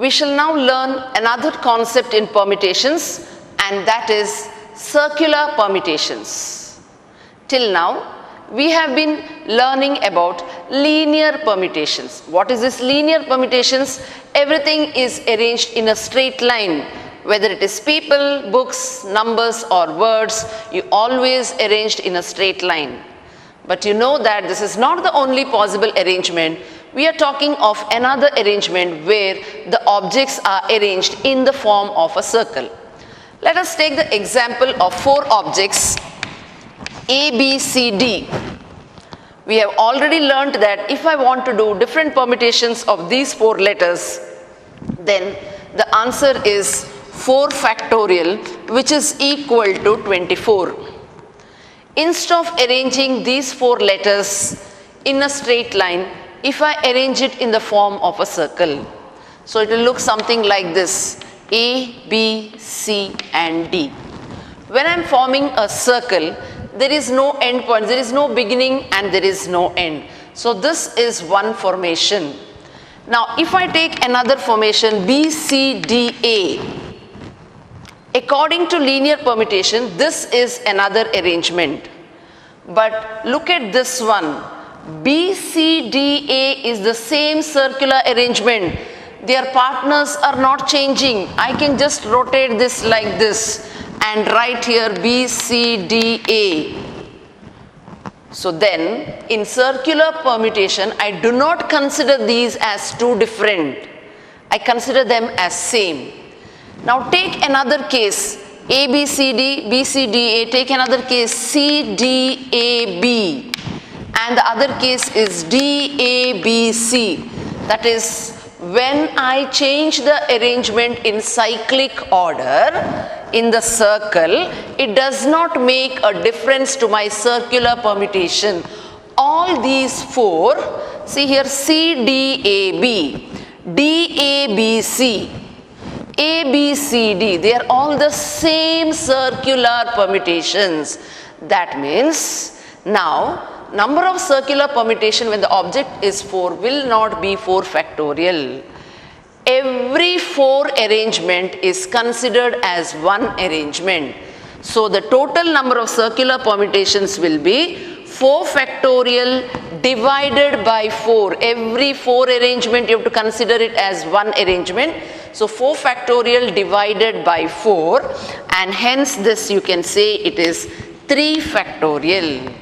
We shall now learn another concept in permutations, and that is circular permutations. Till now, we have been learning about linear permutations. What is this linear permutations? Everything is arranged in a straight line. Whether it is people, books, numbers or words, you always arranged in a straight line. But you know that this is not the only possible arrangement. We are talking of another arrangement where the objects are arranged in the form of a circle. Let us take the example of 4 objects A, B, C, D. We have already learnt that if I want to do different permutations of these 4 letters, then the answer is 4 factorial, which is equal to 24. Instead of arranging these 4 letters in a straight line, if I arrange it in the form of a circle, so it will look something like this: A, B, C and D. When I am forming a circle, there is no end point, there is no beginning and there is no end. So this is one formation. Now if I take another formation B, C, D, A, according to linear permutation, this is another arrangement. But look at this one. B, C, D, A is the same circular arrangement. Their partners are not changing. I can just rotate this like this and write here B, C, D, A. So then, in circular permutation, I do not consider these as 2 different. I consider them as same. Now take another case, A, B, C, D, B, C, D, A. Take another case, C, D, A, B. And the other case is D, A, B, C. That is, when I change the arrangement in cyclic order in the circle, it does not make a difference to my circular permutation. All these 4, see here, C, D, A, B, D, A, B, C, A, B, C, D, they are all the same circular permutations. That means now number of circular permutation when the object is 4 will not be 4 factorial. Every 4 arrangement is considered as one arrangement. So the total number of circular permutations will be 4 factorial divided by 4. Every 4 arrangement you have to consider it as one arrangement. So 4 factorial divided by 4, and hence this you can say it is 3 factorial.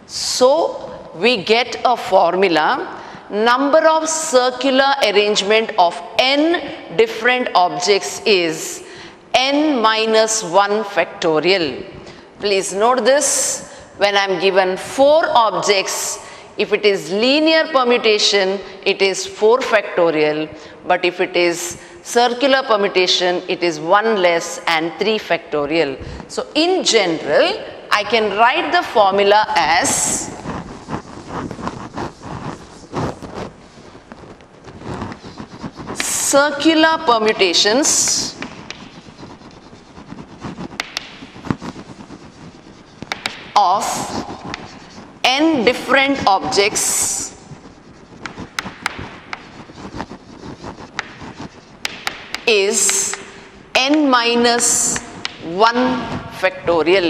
So we get a formula: number of circular arrangement of n different objects is n minus 1 factorial. Please note this, when I am given 4 objects, if it is linear permutation, it is 4 factorial, but if it is circular permutation, it is 1 less and 3 factorial. So in general, I can write the formula as circular permutations of n different objects is n minus 1 factorial.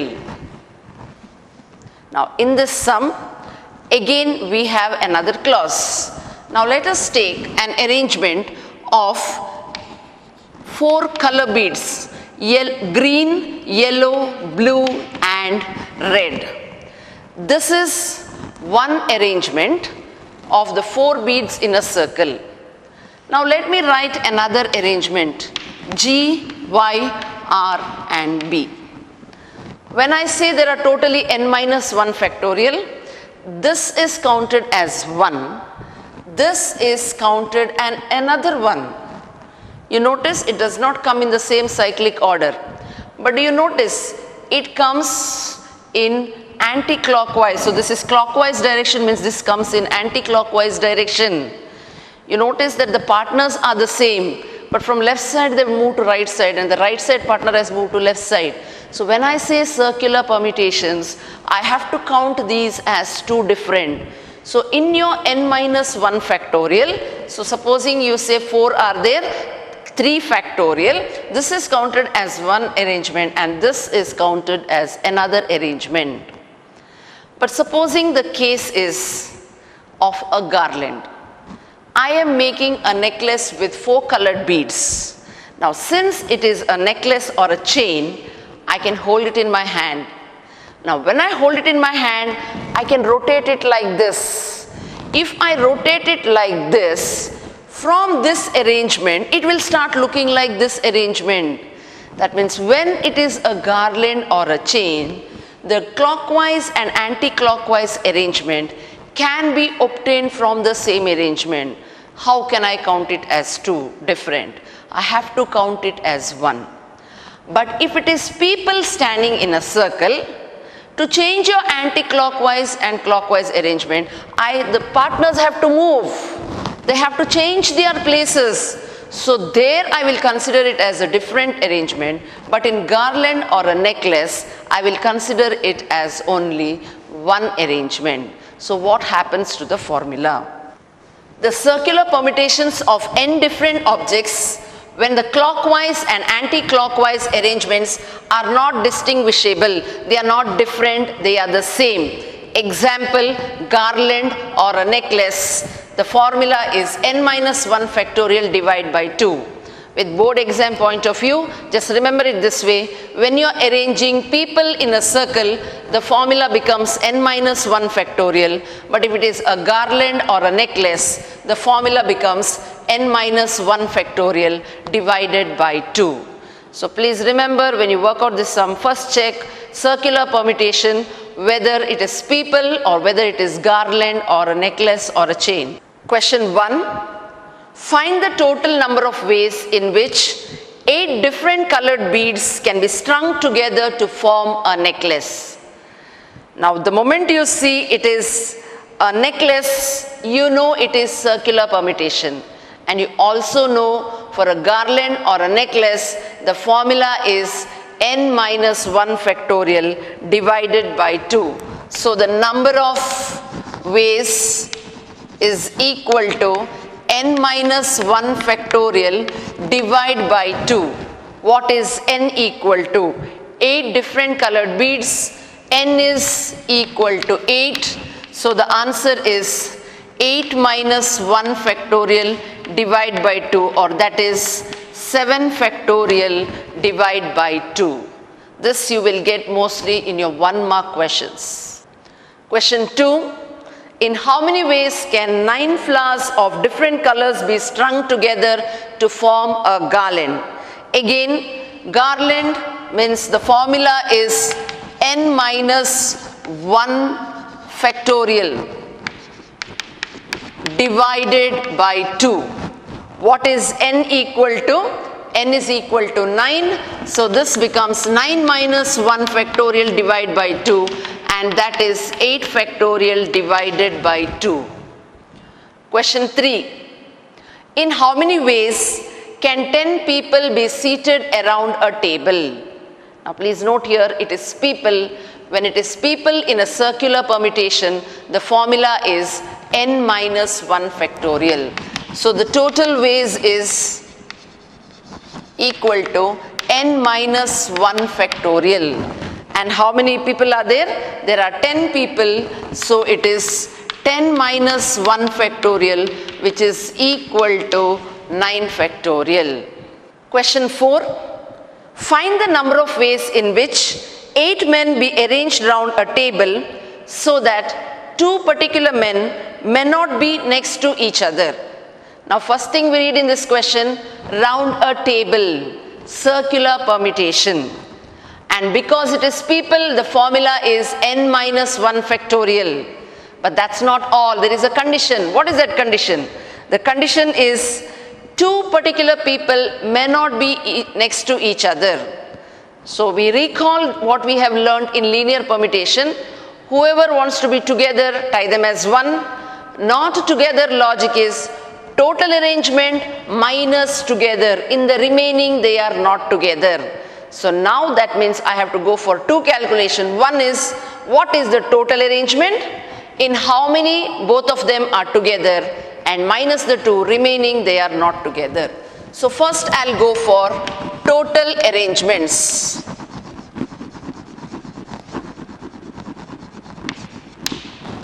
Now in this sum, again we have another clause. Now let us take an arrangement of 4 color beads: green, yellow, blue and red. This is one arrangement of the 4 beads in a circle. Now let me write another arrangement: G, Y, R and B. When I say there are totally n minus 1 factorial, this is counted as 1. This is counted and another 1. You notice it does not come in the same cyclic order. But do you notice it comes in anti-clockwise? So this is clockwise direction, means this comes in anti-clockwise direction. You notice that the partners are the same, but from left side they move to right side and the right side partner has moved to left side. So when I say circular permutations, I have to count these as 2 different. So in your n minus 1 factorial, so supposing you say 4 are there, 3 factorial. This is counted as one arrangement and this is counted as another arrangement. But supposing the case is of a garland. I am making a necklace with 4 colored beads. Now since it is a necklace or a chain, I can hold it in my hand. Now when I hold it in my hand, I can rotate it like this. If I rotate it like this, from this arrangement, it will start looking like this arrangement. That means when it is a garland or a chain, the clockwise and anti-clockwise arrangement can be obtained from the same arrangement. How can I count it as 2 different? I have to count it as 1. But if it is people standing in a circle, to change your anti-clockwise and clockwise arrangement, the partners have to move. They have to change their places. So there I will consider it as a different arrangement, but in garland or a necklace, I will consider it as only one arrangement. So what happens to the formula? The circular permutations of n different objects when the clockwise and anti-clockwise arrangements are not distinguishable, they are not different, they are the same. Example, garland or a necklace, the formula is n minus 1 factorial divided by 2. With board exam point of view, just remember it this way, when you are arranging people in a circle, the formula becomes n minus 1 factorial, but if it is a garland or a necklace, the formula becomes n minus 1 factorial divided by 2. So please remember when you work out this sum, first check circular permutation, whether it is people or whether it is garland or a necklace or a chain. Question 1. Find the total number of ways in which 8 different colored beads can be strung together to form a necklace. Now the moment you see it is a necklace, you know it is circular permutation. And you also know for a garland or a necklace, the formula is n minus 1 factorial divided by 2. So the number of ways is equal to n minus 1 factorial divided by 2. What is n equal to? 8 different colored beads. N is equal to 8. So the answer is 8 minus 1 factorial divided by 2, or that is 7 factorial divided by 2. This you will get mostly in your 1 mark questions. Question 2. In how many ways can 9 flowers of different colors be strung together to form a garland? Again, garland means the formula is n minus 1 factorial divided by 2. What is n equal to? N is equal to 9. So this becomes 9 minus 1 factorial divided by 2. And that is 8 factorial divided by 2. Question 3. In how many ways can 10 people be seated around a table? Now please note here it is people. When it is people in a circular permutation, the formula is n minus 1 factorial. So the total ways is equal to n minus 1 factorial. And how many people are there? There are 10 people, so it is 10 minus 1 factorial, which is equal to 9 factorial. Question 4. Find the number of ways in which 8 men be arranged round a table so that 2 particular men may not be next to each other. Now first thing we read in this question, round a table, circular permutation. And because it is people, the formula is n minus 1 factorial. But that's not all. There is a condition. What is that condition? The condition is 2 particular people may not be next to each other. So we recall what we have learned in linear permutation. Whoever wants to be together, tie them as 1. Not together logic is total arrangement minus together. In the remaining, they are not together. So now that means I have to go for 2 calculations. One is, what is the total arrangement? In how many both of them are together, and minus the 2 remaining, they are not together. So first I'll go for total arrangements.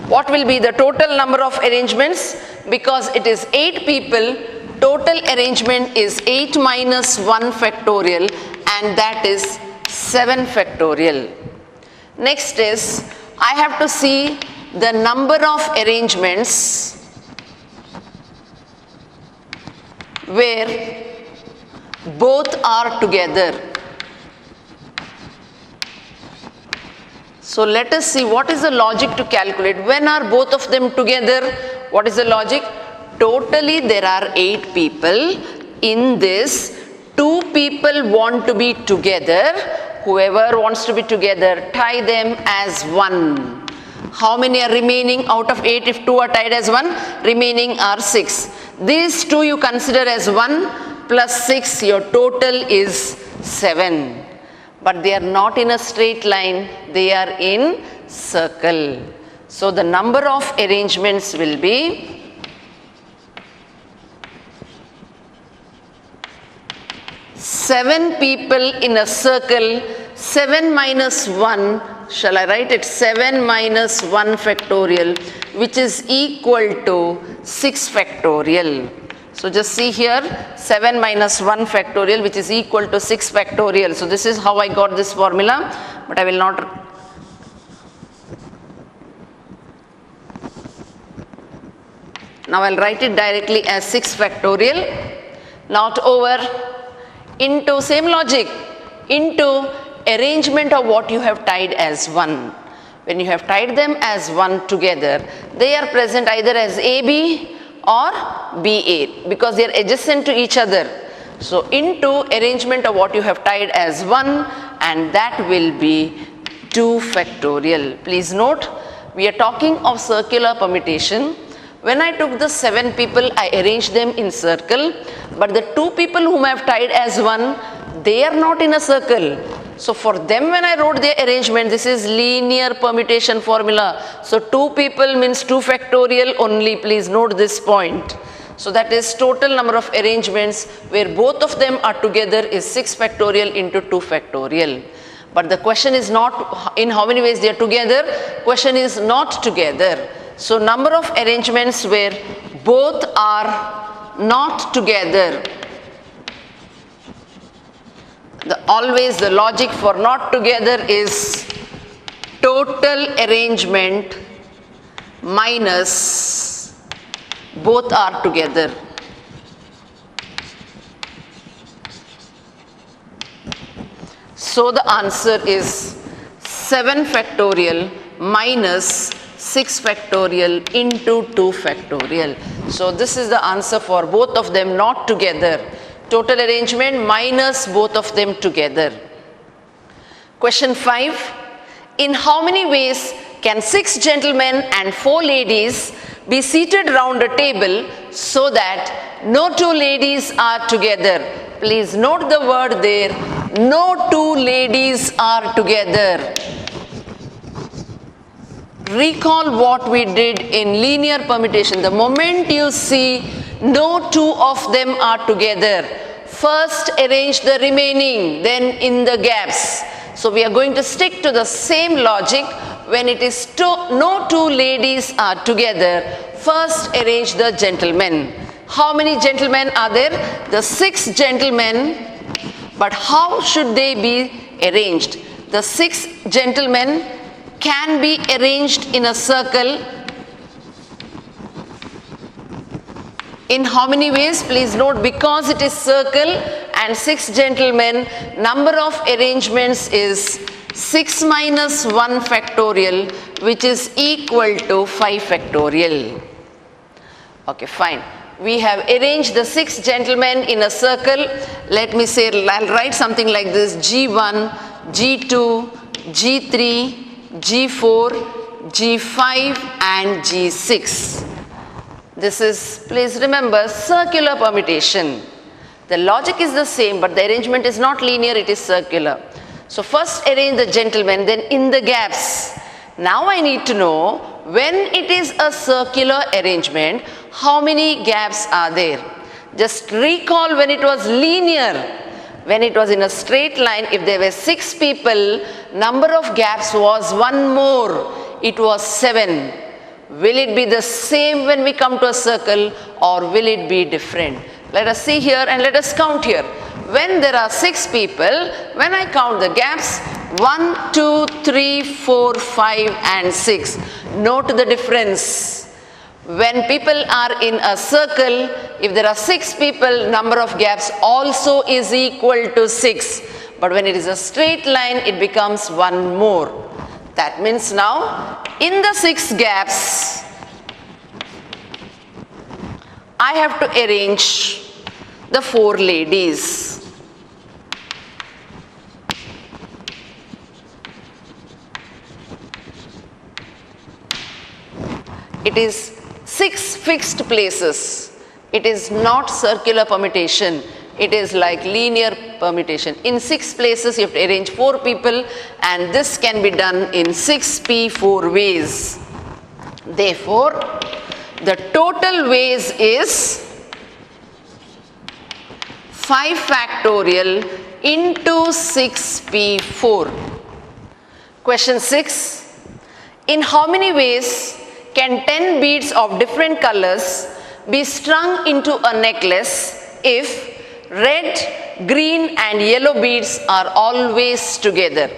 What will be the total number of arrangements? Because it is 8 people, total arrangement is 8 minus 1 factorial, and that is 7 factorial. Next is, I have to see the number of arrangements where both are together. So let us see what is the logic to calculate. When are both of them together? What is the logic? Totally there are 8 people. In this, 2 people want to be together. Whoever wants to be together, tie them as 1. How many are remaining out of 8 if 2 are tied as 1? Remaining are 6. These 2 you consider as 1 plus 6, your total is 7. But they are not in a straight line, they are in circle. So the number of arrangements will be 7 people in a circle. 7 minus 1, shall I write it? 7 minus 1 factorial, which is equal to 6 factorial. So just see here, 7 minus 1 factorial, which is equal to 6 factorial. So this is how I got this formula, but I will not. Now I'll write it directly as 6 factorial, not over, into same logic, into arrangement of what you have tied as 1. When you have tied them as 1 together, they are present either as AB or BA because they are adjacent to each other. So into arrangement of what you have tied as 1, and that will be 2 factorial. Please note, we are talking of circular permutation. When I took the 7 people, I arranged them in circle, but the 2 people whom I have tied as 1, they are not in a circle. So for them, when I wrote their arrangement, this is linear permutation formula. So 2 people means 2 factorial only. Please note this point. So that is total number of arrangements where both of them are together is 6 factorial into 2 factorial. But the question is not in how many ways they are together. Question is not together. So number of arrangements where both are not together. Always the logic for not together is total arrangement minus both are together. So the answer is 7 factorial minus 6 factorial into 2 factorial. So this is the answer for both of them not together. Total arrangement minus both of them together. Question 5. In how many ways can 6 gentlemen and 4 ladies be seated round a table so that no 2 ladies are together? Please note the word there. No 2 ladies are together. Recall what we did in linear permutation. The moment you see no 2 of them are together, first arrange the remaining, then in the gaps. So we are going to stick to the same logic. When it is no 2 ladies are together, first arrange the gentlemen. How many gentlemen are there? The 6 gentlemen. But how should they be arranged? The 6 gentlemen can be arranged in a circle. In how many ways? Please note, because it is circle and 6 gentlemen, number of arrangements is 6 minus 1 factorial, which is equal to 5 factorial. Okay, fine. We have arranged the 6 gentlemen in a circle. Let me say, I'll write something like this: G1, G2, G3, G4, G5 and G6. This is, please remember, circular permutation. The logic is the same, but the arrangement is not linear, it is circular. So first arrange the gentlemen, then in the gaps. Now I need to know, when it is a circular arrangement, how many gaps are there? Just recall when it was linear. When it was in a straight line, if there were 6 people, number of gaps was 1 more. It was 7. Will it be the same when we come to a circle, or will it be different? Let us see here and let us count here. When there are 6 people, when I count the gaps, 1, 2, 3, 4, 5 and 6. Note the difference. When people are in a circle, if there are 6 people, number of gaps also is equal to 6. But when it is a straight line, it becomes 1 more. That means now, in the 6 gaps, I have to arrange the 4 ladies. It is 6 fixed places. It is not circular permutation. It is like linear permutation. In 6 places you have to arrange 4 people, and this can be done in 6p4 ways. Therefore, the total ways is 5 factorial into 6p4. Question 6. In how many ways can 10 beads of different colors be strung into a necklace if red, green and yellow beads are always together?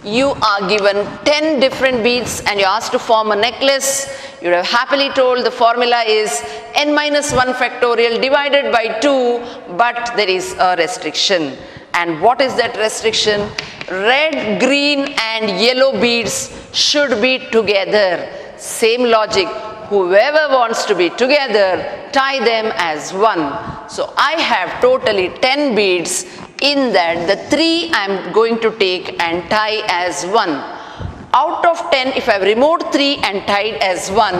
You are given 10 different beads and you are asked to form a necklace. You have happily told the formula is n minus 1 factorial divided by 2, but there is a restriction. And what is that restriction? Red, green and yellow beads should be together. Same logic. Whoever wants to be together, tie them as 1. So I have totally 10 beads. In that, the 3 I am going to take and tie as 1. Out of 10, if I have removed 3 and tied as 1,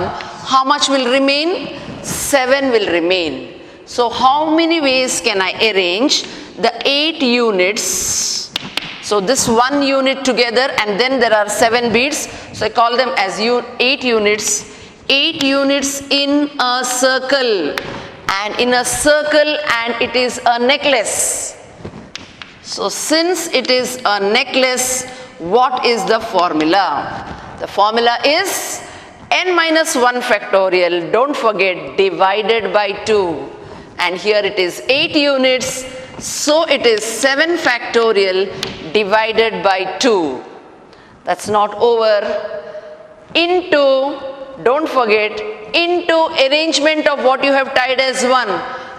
how much will remain? 7 will remain. So how many ways can I arrange the 8 units? So this 1 unit together, and then there are 7 beads. So I call them as 8 units. 8 units in a circle, and in a circle, and it is a necklace. So since it is a necklace, what is the formula? The formula is n minus 1 factorial, don't forget, divided by 2. And here it is 8 units, so it is 7 factorial divided by 2. That's not over. Into, don't forget, into arrangement of what you have tied as 1.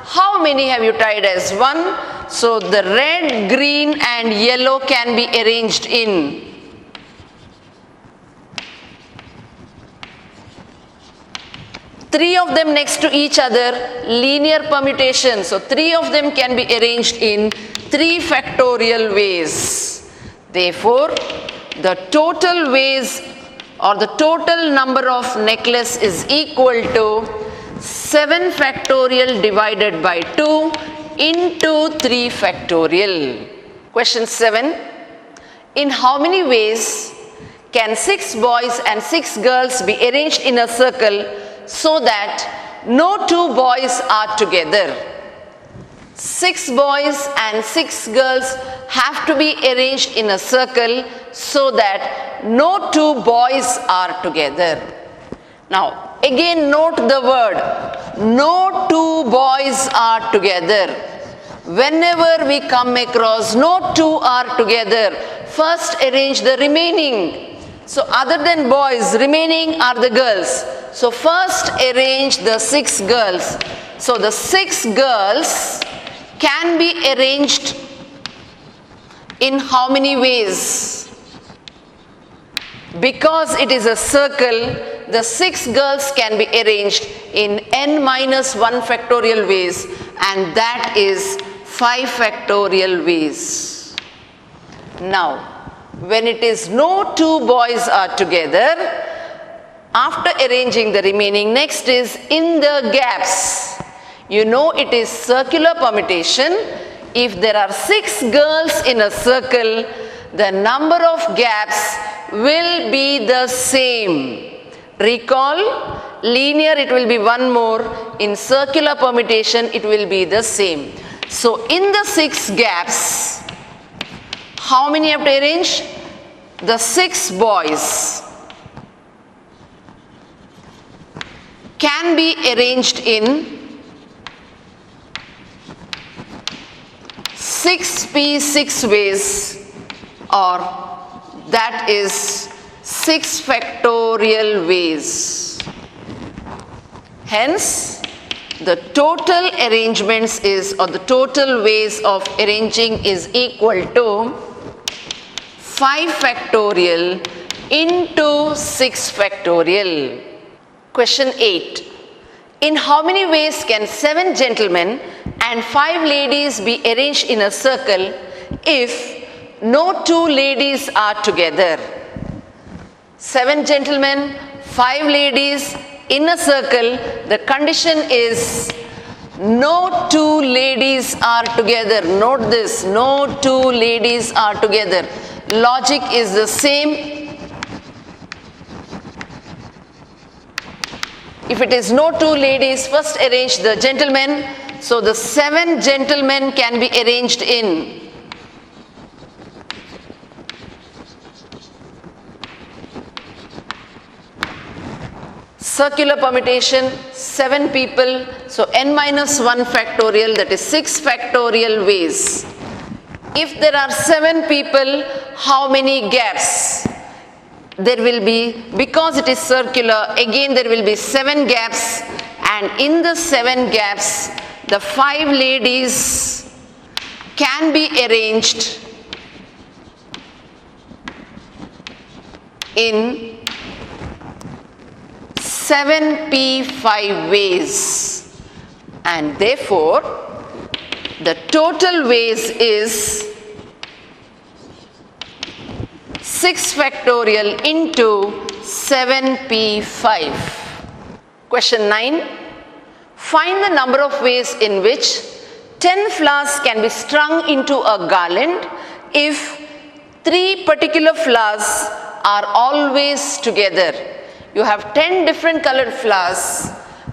How many have you tied as 1? So the red, green and yellow can be arranged in. Three of them next to each other, linear permutation. So 3 of them can be arranged in 3 factorial ways. Therefore, the total ways or the total number of necklace is equal to 7 factorial divided by 2 into 3 factorial. Question 7. In how many ways can 6 boys and 6 girls be arranged in a circle so that no 2 boys are together? 6 boys and 6 girls have to be arranged in a circle so that no 2 boys are together. Now, again note the word, no 2 boys are together. Whenever we come across no 2 are together, first arrange the remaining. So other than boys, remaining are the girls. So first arrange the 6 girls. So the 6 girls can be arranged in how many ways? Because it is a circle, the 6 girls can be arranged in n minus 1 factorial ways, and that is 5 factorial ways. Now, when it is no 2 boys are together, after arranging the remaining, next is in the gaps. You know it is circular permutation. If there are 6 girls in a circle, the number of gaps will be the same. Recall, linear it will be one more, in circular permutation it will be the same. So in the 6 gaps, how many have to arrange? The 6 boys can be arranged in 6p6 ways, or that is 6 factorial ways. Hence, the total arrangements is, or the total ways of arranging is equal to 5 factorial into 6 factorial. Question 8. In how many ways can 7 gentlemen and 5 ladies be arranged in a circle if no 2 ladies are together? 7 gentlemen, 5 ladies in a circle, the condition is no 2 ladies are together. Note this, no 2 ladies are together. Logic is the same. If it is no 2 ladies, first arrange the gentlemen. So the 7 gentlemen can be arranged in circular permutation, 7 people, so n minus 1 factorial, that is 6 factorial ways. If there are 7 people, how many gaps? There will be, because it is circular, again there will be 7 gaps, and in the 7 gaps, the 5 ladies can be arranged in 7p5 ways, and therefore the total ways is 6 factorial into 7p5. Question 9. Find the number of ways in which 10 flowers can be strung into a garland if 3 particular flowers are always together. You have 10 different colored flowers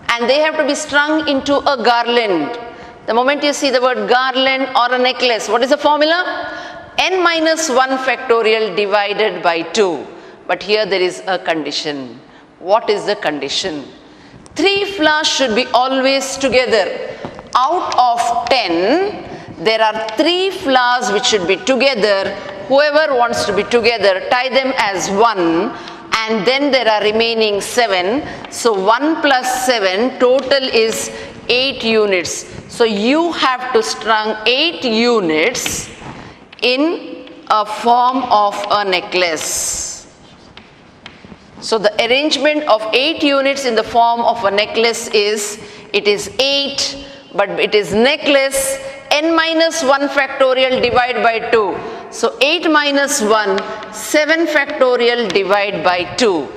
and they have to be strung into a garland. The moment you see the word garland or a necklace, what is the formula? n minus 1 factorial divided by 2. But here there is a condition. What is the condition? 3 flowers should be always together. Out of 10, there are 3 flowers which should be together. Whoever wants to be together, tie them as 1. And then there are remaining 7. So 1 plus 7, total is 8 units. So you have to strung 8 units in a form of a necklace. So the arrangement of 8 units in the form of a necklace is, it is 8, but it is necklace, n minus 1 factorial divide by 2. So 8 minus 1, 7 factorial divide by 2.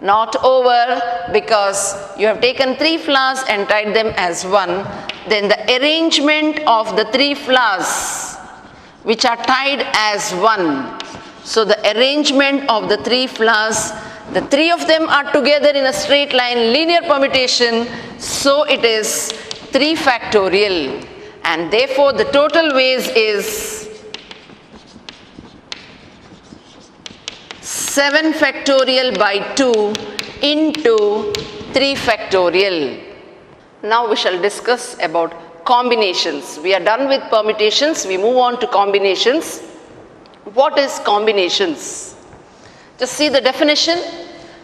Not over, because you have taken 3 flowers and tied them as 1. Then the arrangement of the 3 flowers which are tied as 1. So the arrangement of the 3 flowers, the 3 of them are together in a straight line, linear permutation. So it is 3 factorial. And therefore the total ways is 7 factorial by 2 into 3 factorial. Now we shall discuss about combinations. We are done with permutations. We move on to combinations. What is combinations? Just see the definition.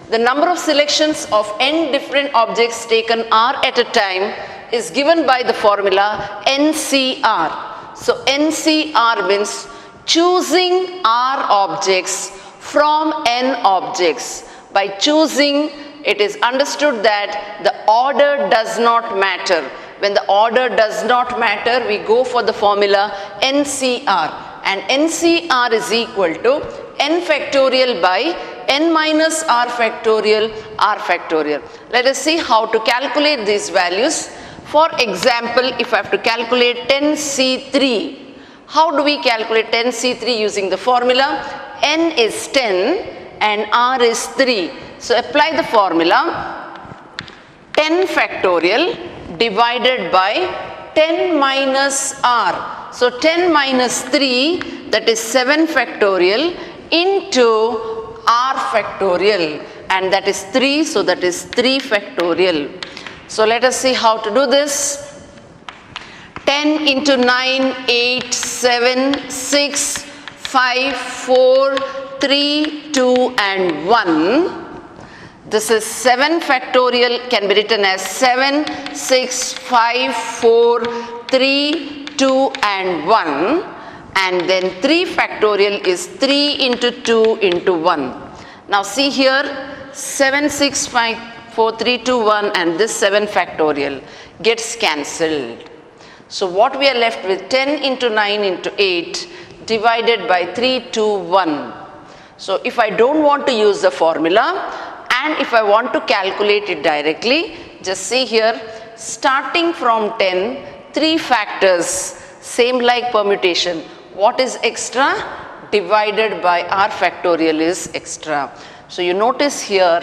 The number of selections of n different objects taken r at a time is given by the formula NCR. So NCR means choosing r objects from n objects. By choosing, it is understood that the order does not matter. When the order does not matter, we go for the formula NCR. And NCR is equal to n factorial by n minus r factorial, r factorial. Let us see how to calculate these values. For example, if I have to calculate 10C3, how do we calculate 10C3 using the formula? N is 10 and r is 3. So apply the formula. 10 factorial divided by 10 minus r. So 10 minus 3, that is 7 factorial into r factorial, and that is 3, so that is 3 factorial. So let us see how to do this. 10 into 9, 8, 7, 6, 5, 4, 3, 2 and 1. This is 7 factorial can be written as 7, 6, 5, 4, 3, 2 and 1. And then 3 factorial is 3 into 2 into 1. Now see here, 7, 6, 5, 4, 3, 2, 1 and this 7 factorial gets cancelled. So what we are left with, 10 into 9 into 8 divided by 3, 2, 1. So if I don't want to use the formula and if I want to calculate it directly, just see here, starting from 10, 3 factors, same like permutation. What is extra? Divided by r factorial is extra. So you notice here,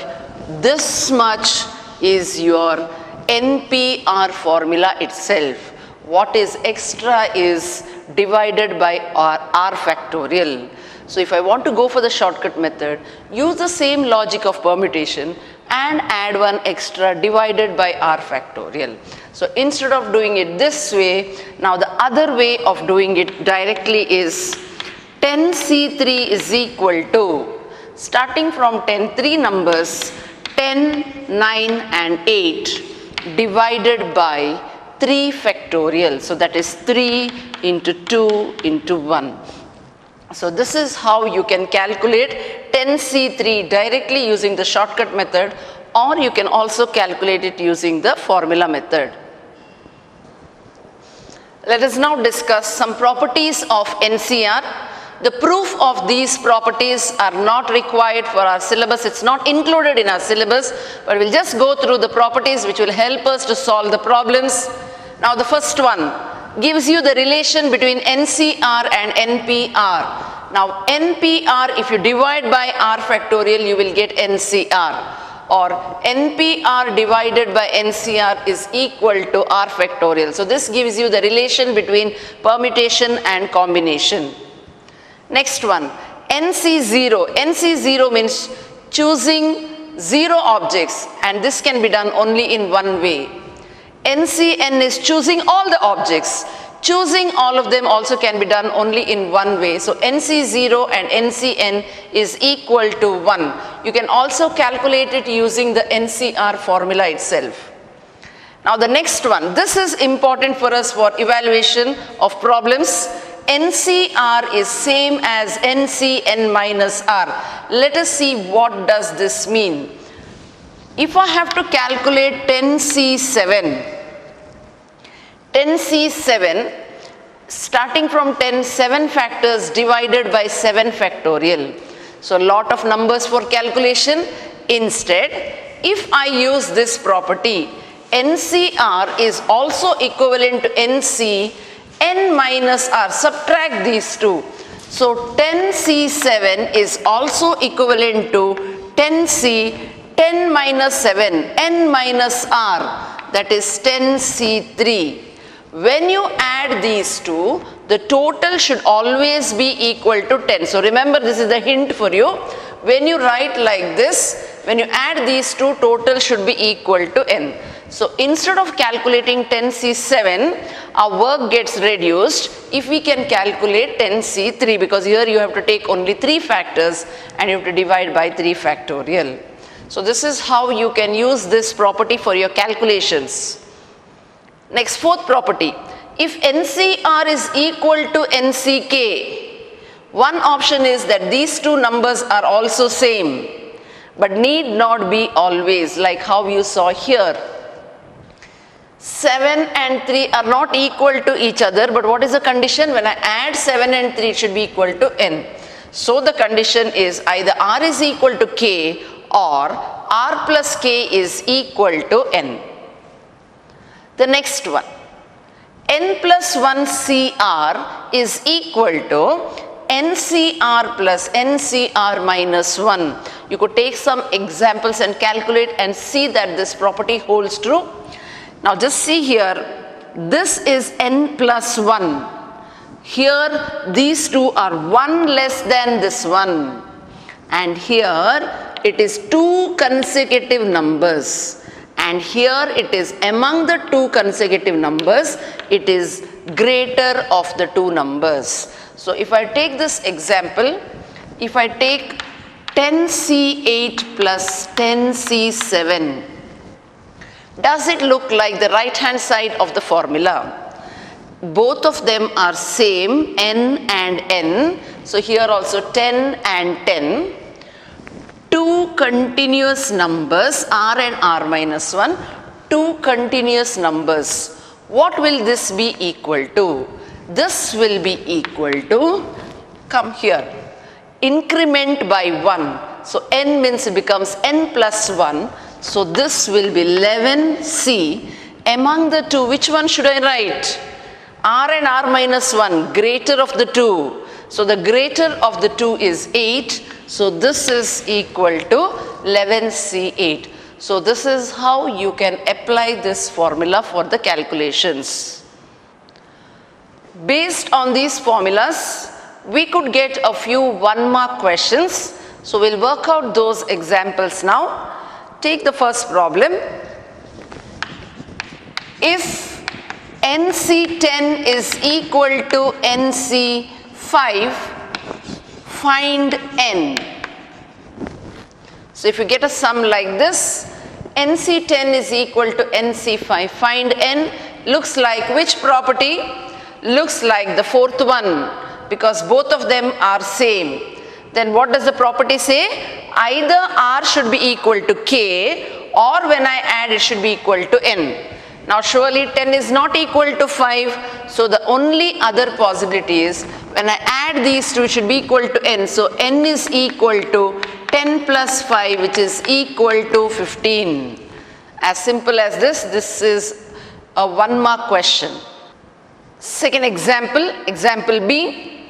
this much is your NPR formula itself. What is extra is divided by r factorial. So if I want to go for the shortcut method, use the same logic of permutation and add one extra divided by r factorial. So instead of doing it this way, now the other way of doing it directly is 10C3 is equal to, starting from 10, 3 numbers, 10, 9 and 8 divided by 3 factorial. So that is 3 into 2 into 1. So this is how you can calculate 10C3 directly using the shortcut method, or you can also calculate it using the formula method. Let us now discuss some properties of NCR. The proof of these properties are not required for our syllabus. It's not included in our syllabus, but we'll just go through the properties which will help us to solve the problems. Now the first one gives you the relation between NCR and NPR. Now NPR, if you divide by r factorial, you will get NCR, or NPR divided by NCR is equal to r factorial. So this gives you the relation between permutation and combination. Next one, NC0. NC0 means choosing 0 objects, and this can be done only in one way. NCN is choosing all the objects. Choosing all of them also can be done only in one way. So NC0 and NCN is equal to 1. You can also calculate it using the NCR formula itself. Now the next one, this is important for us for evaluation of problems. NCR is same as NCN minus R. Let us see what does this mean. If I have to calculate 10C7, starting from 10, 7 factors divided by 7 factorial. So a lot of numbers for calculation. Instead, if I use this property, NCR is also equivalent to NC n minus r. Subtract these two. So 10C7 is also equivalent to 10C 10 minus 7 n minus r, that is 10C3. When you add these two, the total should always be equal to 10. So remember, this is the hint for you. When you write like this, when you add these two, total should be equal to n. So instead of calculating 10C7, our work gets reduced if we can calculate 10C3, because here you have to take only 3 factors and you have to divide by 3 factorial. So this is how you can use this property for your calculations. Next, fourth property. If NCR is equal to NCK, one option is that these two numbers are also same, but need not be always, like how you saw here. 7 and 3 are not equal to each other, but what is the condition? When I add 7 and 3, it should be equal to n. So the condition is either r is equal to k or r plus k is equal to n. The next one, n plus 1 CR is equal to NCR plus NCR minus 1. You could take some examples and calculate and see that this property holds true. Now just see here, this is n plus 1. Here these two are 1 less than this one. And here it is 2 consecutive numbers. And here it is among the 2 consecutive numbers, it is greater of the 2 numbers. So if I take this example, if I take 10C8 plus 10C7, does it look like the right hand side of the formula? Both of them are same, n and n. So here also 10 and 10. 2 continuous numbers, r and r minus 1. 2 continuous numbers. What will this be equal to? This will be equal to, come here, increment by 1. So n means it becomes n plus 1. So this will be 11C. Among the 2, which one should I write? R and R minus 1, greater of the 2. So the greater of the 2 is 8. So this is equal to 11C8. So this is how you can apply this formula for the calculations. Based on these formulas, we could get a few 1-mark questions. So we'll work out those examples now. Take the first problem. If NC10 is equal to NC5, find n. So if you get a sum like this, NC10 is equal to NC5, find n, looks like which property? Looks like the fourth one, because both of them are same. Then what does the property say? Either r should be equal to k, or when I add it should be equal to n. Now surely 10 is not equal to 5, so the only other possibility is when I add these two it should be equal to n. So n is equal to 10 plus 5, which is equal to 15. As simple as this. This is a 1-mark question. Second example, example B.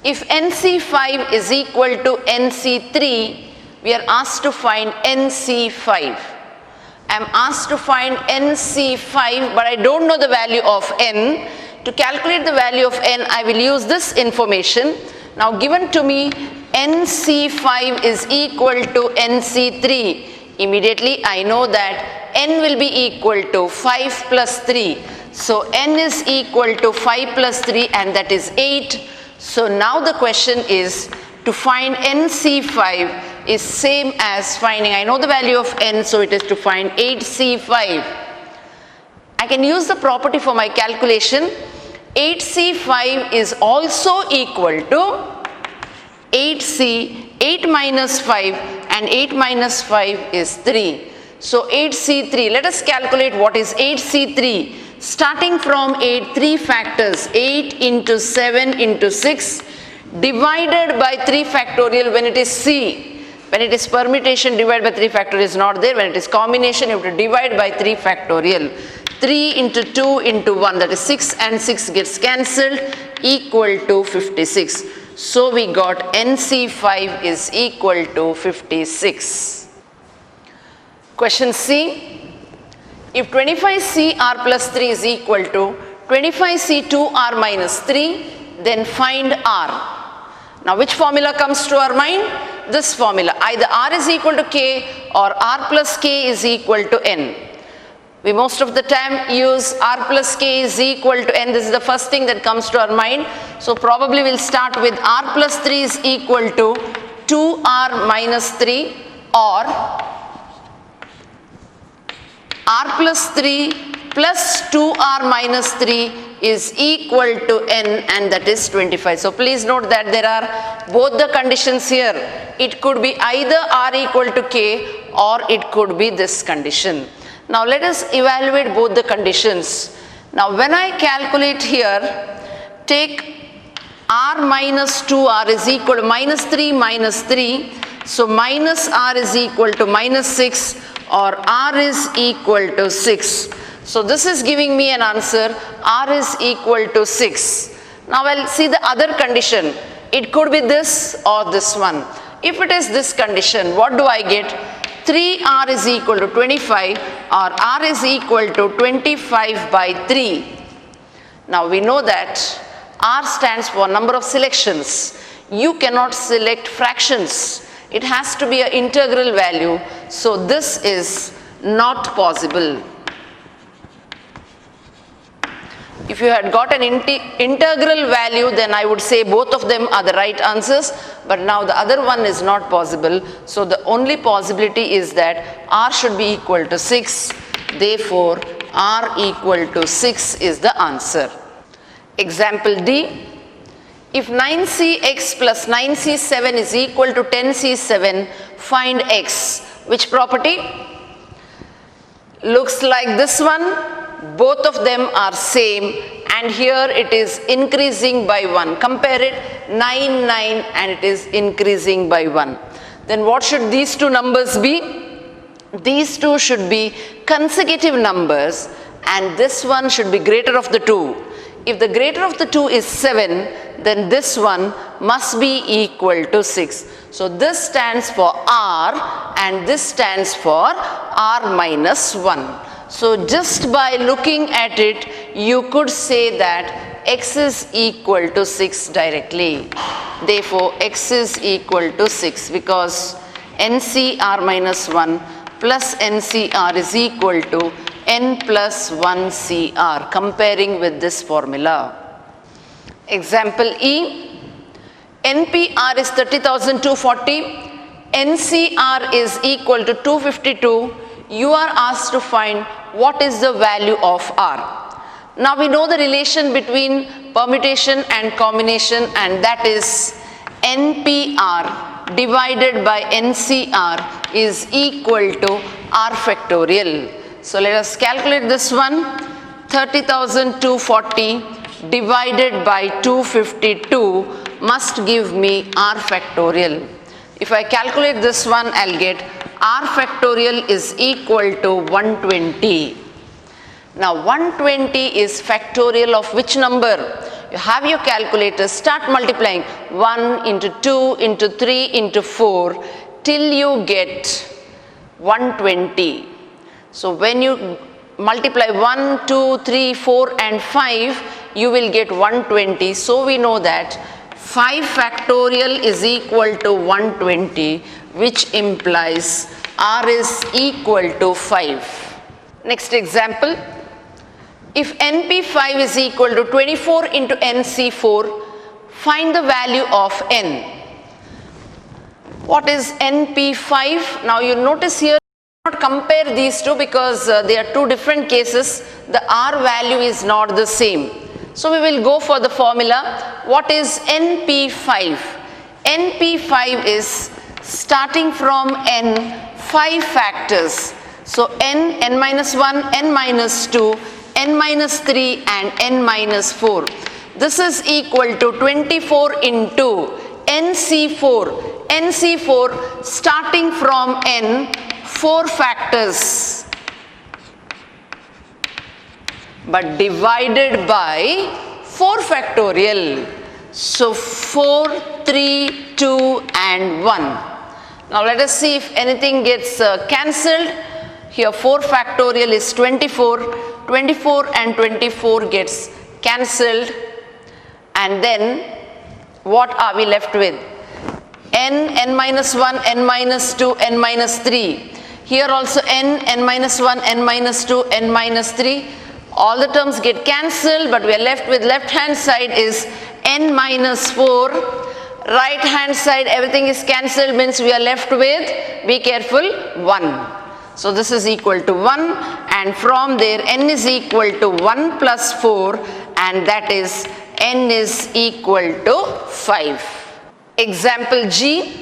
If NC5 is equal to NC3, we are asked to find NC5. I am asked to find NC5, but I don't know the value of n. To calculate the value of n, I will use this information. Now given to me NC5 is equal to NC3. Immediately I know that n will be equal to 5 plus 3. So n is equal to 5 plus 3, and that is 8. So now the question is to find NC5 is same as finding, I know the value of n, so it is to find 8C5. I can use the property for my calculation. 8C5 is also equal to 8C, 8 minus 5, and 8 minus 5 is 3. So 8C3, let us calculate what is 8C3. Starting from 8, 3 factors, 8 into 7 into 6, divided by 3 factorial when it is C. When it is permutation, divide by 3 factorial is not there. When it is combination, you have to divide by 3 factorial. 3 into 2 into 1, that is 6, and 6 gets cancelled, equal to 56. So we got NC5 is equal to 56. Question C. If 25CR plus 3 is equal to 25C2R minus 3, then find R. Now which formula comes to our mind? This formula. Either R is equal to K or R plus K is equal to N. We most of the time use R plus K is equal to N. This is the first thing that comes to our mind. So probably we'll start with R plus 3 is equal to 2R minus 3, or R plus 3 plus 2R minus 3 is equal to N, and that is 25. So please note that there are both the conditions here. It could be either R equal to K or it could be this condition. Now let us evaluate both the conditions. Now when I calculate here, take R minus 2R is equal to minus 3 minus 3. So minus R is equal to minus 6, or R is equal to 6. So this is giving me an answer, R is equal to 6. Now I'll see the other condition. It could be this or this one. If it is this condition, what do I get? 3r is equal to 25 or r is equal to 25 by 3. Now we know that r stands for number of selections. You cannot select fractions. It has to be an integral value. So this is not possible. If you had got an integral value, then I would say both of them are the right answers, but now the other one is not possible. So the only possibility is that r should be equal to 6. Therefore, r equal to 6 is the answer. Example D. If 9cx plus 9c7 is equal to 10c7, find x. Which property? Looks like this one. Both of them are same, and here it is increasing by 1. Compare it, 9, 9, and it is increasing by 1. Then what should these two numbers be? These two should be consecutive numbers, and this one should be greater of the two. If the greater of the two is 7, then this one must be equal to 6. So this stands for r, and this stands for r minus 1. So just by looking at it, you could say that x is equal to 6 directly. Therefore, x is equal to 6 because NCR minus 1 plus NCR is equal to n plus 1 CR, comparing with this formula. Example E. NPR is 30,240. NCR is equal to 252. You are asked to find what is the value of R. Now we know the relation between permutation and combination, and that is NPR divided by NCR is equal to R factorial. So let us calculate this one. 30,240 divided by 252 must give me R factorial. If I calculate this one, I'll get R factorial is equal to 120. Now 120 is factorial of which number? You have your calculator, start multiplying 1 into 2 into 3 into 4 till you get 120. So when you multiply 1, 2, 3, 4 and 5, you will get 120. So we know that 5 factorial is equal to 120, which implies R is equal to 5. Next example. If NP5 is equal to 24 into NC4, find the value of N. What is NP5? Now you notice here, not compare these two because they are two different cases. The R value is not the same. So we will go for the formula. What is NP5? NP5 is starting from N, 5 factors. So N, N minus 1, N minus 2, N minus 3 and N minus 4. This is equal to 24 into NC4. NC4 starting from N, 4 factors, but divided by 4 factorial. So 4, 3, 2 and 1. Now let us see if anything gets cancelled. Here 4 factorial is 24. 24 and 24 gets cancelled. And then what are we left with? N, N minus 1, N minus 2, N minus 3. Here also N, N minus 1, N minus 2, N minus 3. All the terms get cancelled, but we are left with left hand side is N minus 4. Right hand side everything is cancelled, means we are left with, be careful, 1. So this is equal to 1, and from there N is equal to 1 plus 4, and that is N is equal to 5. Example G.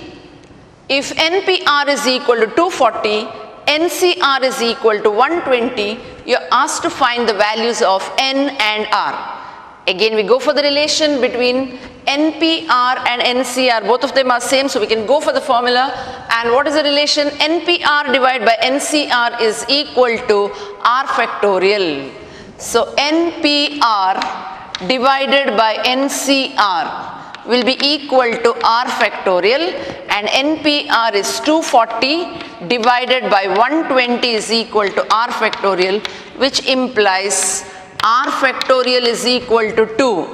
If NPR is equal to 240, NCR is equal to 120, you are asked to find the values of N and R. Again we go for the relation between NPR and NCR. Both of them are same, so we can go for the formula. And what is the relation? NPR divided by NCR is equal to R factorial. So NPR divided by NCR, will be equal to r factorial, and NPR is 240 divided by 120 is equal to r factorial, which implies r factorial is equal to 2.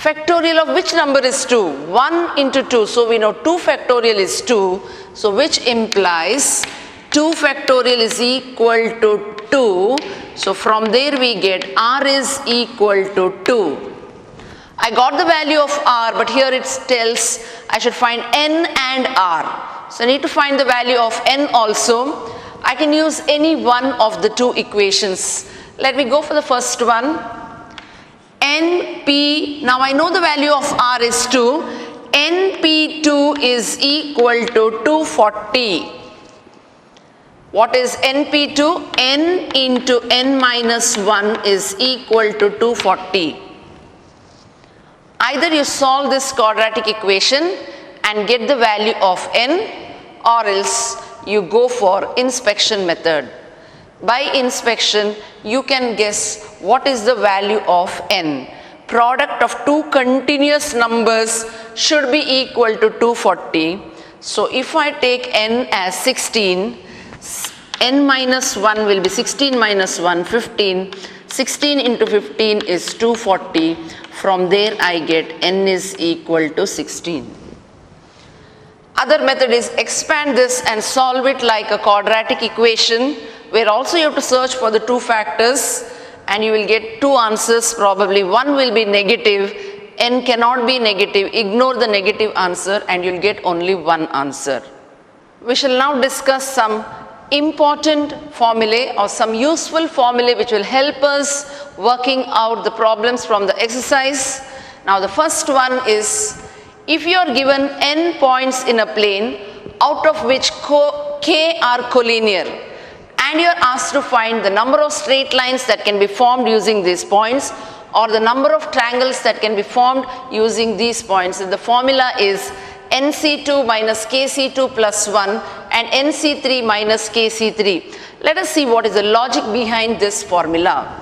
Factorial of which number is 2? 1 into 2. So we know 2 factorial is 2. So which implies 2 factorial is equal to 2. So from there we get r is equal to 2. I got the value of r, but here it tells I should find n and r. So I need to find the value of n also. I can use any one of the two equations. Let me go for the first one. NP, now I know the value of r is 2. NP2 is equal to 240. What is NP2? N into n minus 1 is equal to 240. Either you solve this quadratic equation and get the value of n, or else you go for inspection method. By inspection, you can guess what is the value of n. Product of two continuous numbers should be equal to 240. So if I take n as 16, n minus 1 will be 16 minus 1, 15. 16 into 15 is 240. From there I get n is equal to 16. Other method is expand this and solve it like a quadratic equation, where also you have to search for the two factors and you will get two answers probably. One will be negative, n cannot be negative, ignore the negative answer and you will get only one answer. We shall now discuss some important formulae or some useful formulae which will help us working out the problems from the exercise. Now the first one is, if you are given n points in a plane, out of which k are collinear, and you are asked to find the number of straight lines that can be formed using these points, or the number of triangles that can be formed using these points, and the formula is NC2 minus KC2 plus 1 and NC3 minus KC3. Let us see what is the logic behind this formula.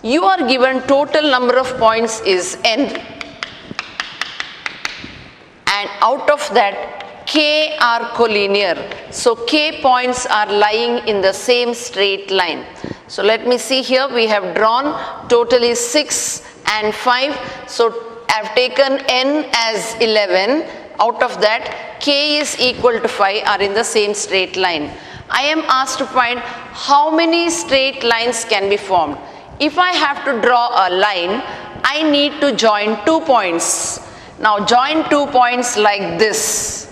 You are given total number of points is n, and out of that k are collinear. So k points are lying in the same straight line. So let me see here, we have drawn totally 6 and 5. So I have taken n as 11. Out of that, k is equal to 5 are in the same straight line. I am asked to find how many straight lines can be formed. If I have to draw a line, I need to join 2 points. Now join 2 points like this.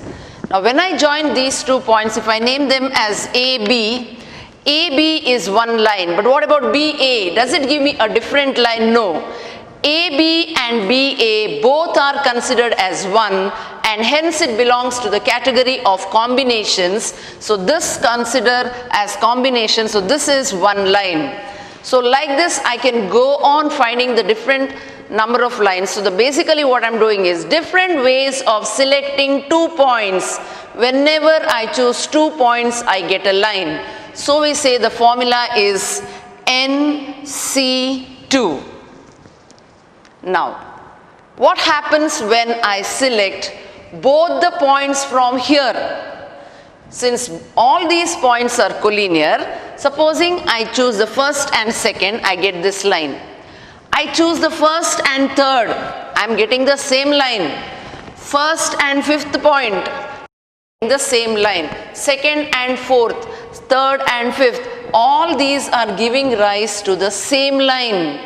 Now when I join these 2 points, if I name them as AB, AB is one line. But what about BA? Does it give me a different line? No. AB and BA both are considered as one, and hence it belongs to the category of combinations. So this consider as combination. So this is one line. So like this I can go on finding the different number of lines. So basically what I'm doing is different ways of selecting 2 points. Whenever I choose 2 points, I get a line. So we say the formula is NC2. Now, what happens when I select both the points from here? Since all these points are collinear, supposing I choose the first and second, I get this line. I choose the first and third, I am getting the same line. First and fifth point, the same line. Second and fourth, third and fifth, all these are giving rise to the same line.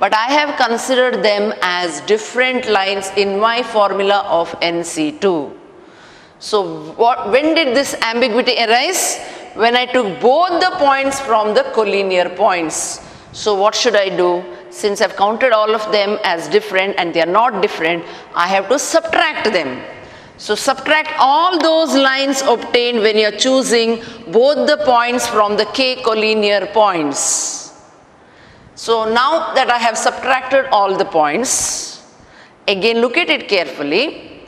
But I have considered them as different lines in my formula of NC2. So when did this ambiguity arise? When I took both the points from the collinear points. So what should I do? Since I've counted all of them as different and they are not different, I have to subtract them. So subtract all those lines obtained when you are choosing both the points from the k collinear points. So now that I have subtracted all the points, again look at it carefully.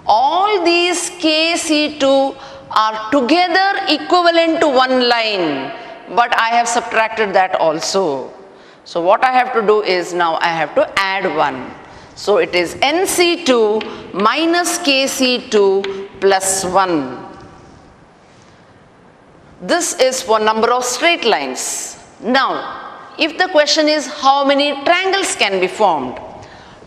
All these KC2 are together equivalent to one line, but I have subtracted that also. So what I have to do is now I have to add 1. So it is NC2 minus KC2 plus 1. This is for number of straight lines. Now, if the question is how many triangles can be formed?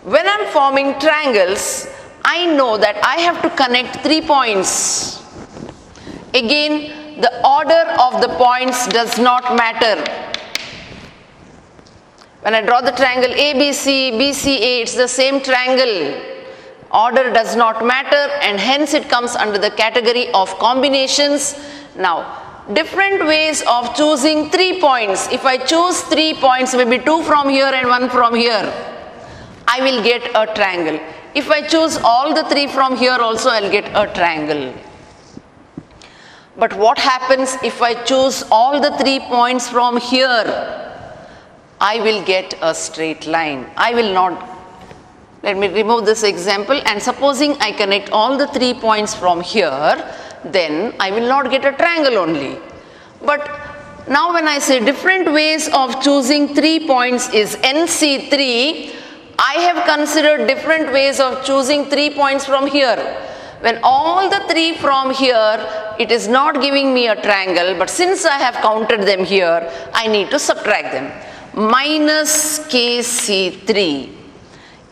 When I am forming triangles, I know that I have to connect 3 points. Again, the order of the points does not matter. When I draw the triangle ABC, BCA, it's the same triangle. Order does not matter, and hence it comes under the category of combinations. Now, different ways of choosing 3 points. If I choose 3 points, maybe 2 from here and 1 from here, I will get a triangle. If I choose all the 3 from here also, I'll get a triangle. But what happens if I choose all the 3 points from here? I will get a straight line. I will not. Let me remove this example, and supposing I connect all the 3 points from here, then I will not get a triangle only. But now when I say different ways of choosing 3 points is NC3, I have considered different ways of choosing 3 points from here. When all the 3 from here, it is not giving me a triangle, but since I have counted them here, I need to subtract them. Minus KC3.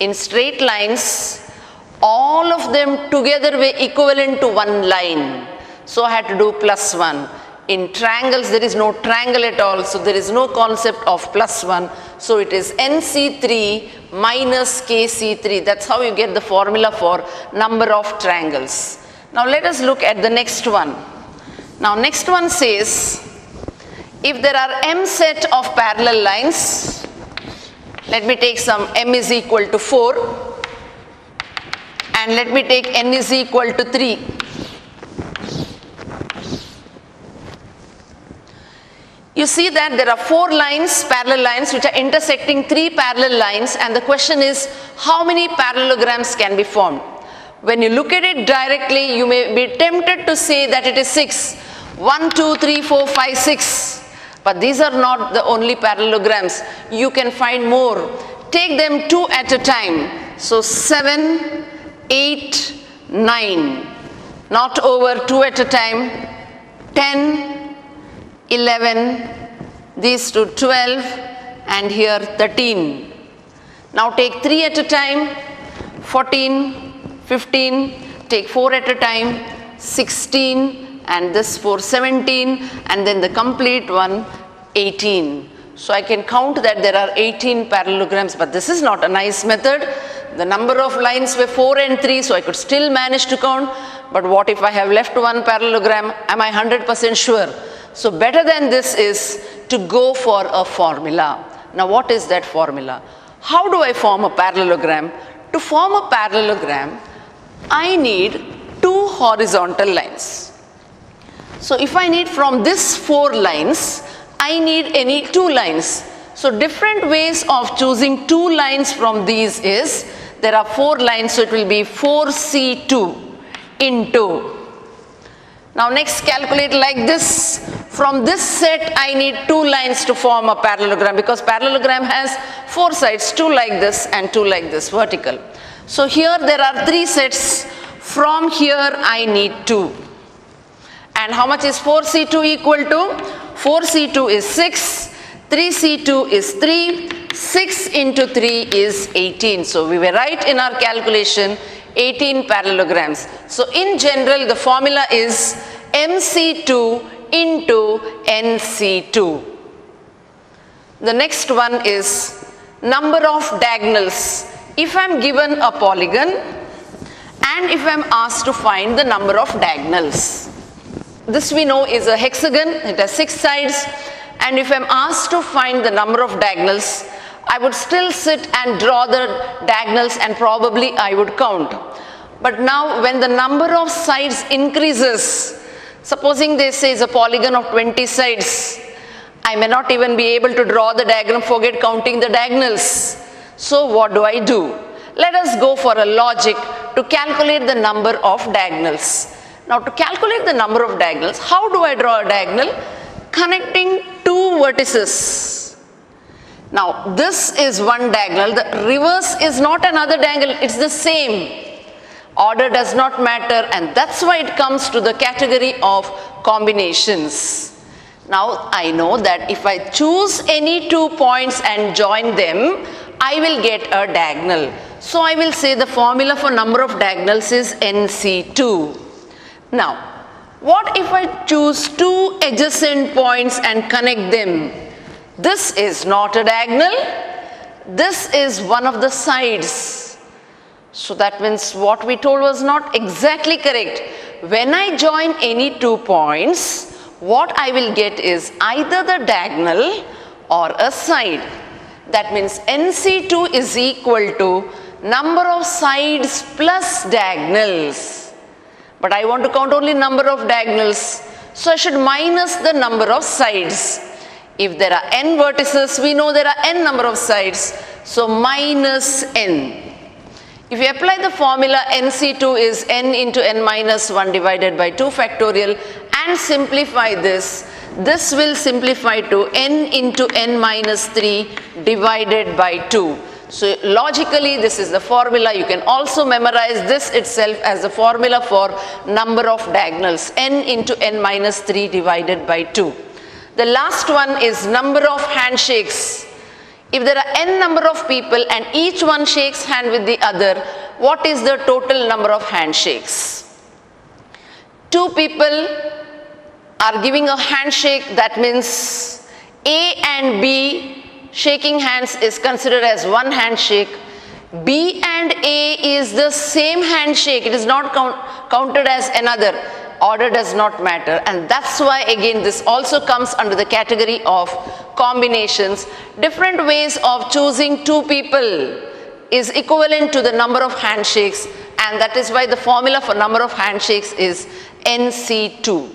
In straight lines, all of them together were equivalent to one line. So I had to do plus 1. In triangles, there is no triangle at all, so there is no concept of plus 1. So it is NC3 minus KC3. That's how you get the formula for number of triangles. Now let us look at the next one. Now next one says, if there are m set of parallel lines, let me take some m is equal to 4, and let me take n is equal to 3. You see that there are 4 lines, parallel lines, which are intersecting 3 parallel lines, and the question is how many parallelograms can be formed? When you look at it directly, you may be tempted to say that it is 6. 1, 2, 3, 4, 5, 6. But these are not the only parallelograms. You can find more. Take them 2 at a time. So 7, 8, 9. Not over 2 at a time. 10, 11, these two 12, and here 13. Now take 3 at a time. 14, 15, take 4 at a time. 16, and this for 17, and then the complete one 18. So I can count that there are 18 parallelograms, but this is not a nice method. The number of lines were 4 and 3, so I could still manage to count. But what if I have left one parallelogram? Am I 100% sure? So better than this is to go for a formula. Now what is that formula? How do I form a parallelogram? To form a parallelogram, I need 2 horizontal lines. So if I need from this 4 lines, I need any 2 lines. So different ways of choosing 2 lines from these is, there are 4 lines, so it will be 4C2 into. Now next calculate like this. From this set I need 2 lines to form a parallelogram, because parallelogram has 4 sides, 2 like this and 2 like this, vertical. So here there are 3 sets. From here I need 2. And how much is 4C2 equal to? 4C2 is 6, 3C2 is 3, 6 into 3 is 18. So we were right in our calculation, 18 parallelograms. So in general, the formula is MC2 into NC2. The next one is number of diagonals. If I am given a polygon and if I am asked to find the number of diagonals. This we know is a hexagon, it has 6 sides, and if I am asked to find the number of diagonals, I would still sit and draw the diagonals and probably I would count. But now when the number of sides increases, supposing they say is a polygon of 20 sides, I may not even be able to draw the diagram, forget counting the diagonals. So what do I do? Let us go for a logic to calculate the number of diagonals. Now to calculate the number of diagonals, how do I draw a diagonal? Connecting 2 vertices. Now this is one diagonal, the reverse is not another diagonal, it's the same. Order does not matter, and that's why it comes to the category of combinations. Now I know that if I choose any 2 points and join them, I will get a diagonal. So I will say the formula for number of diagonals is NC2. Now, what if I choose 2 adjacent points and connect them? This is not a diagonal. This is one of the sides. So that means what we told was not exactly correct. When I join any 2 points, what I will get is either the diagonal or a side. That means NC2 is equal to number of sides plus diagonals. But I want to count only number of diagonals. So I should minus the number of sides. If there are n vertices, we know there are n number of sides. So minus n. If you apply the formula, NC2 is n into n minus 1 divided by 2 factorial, and simplify this, this will simplify to n into n minus 3 divided by 2. So logically this is the formula. You can also memorize this itself as the formula for number of diagonals, n into n minus 3 divided by 2. The last one is number of handshakes. If there are n number of people and each one shakes hand with the other, what is the total number of handshakes? 2 people are giving a handshake, that means A and B shaking hands is considered as one handshake. B and A is the same handshake, it is not counted as another. Order does not matter, and that's why again this also comes under the category of combinations. Different ways of choosing 2 people is equivalent to the number of handshakes, and that is why the formula for number of handshakes is NC2.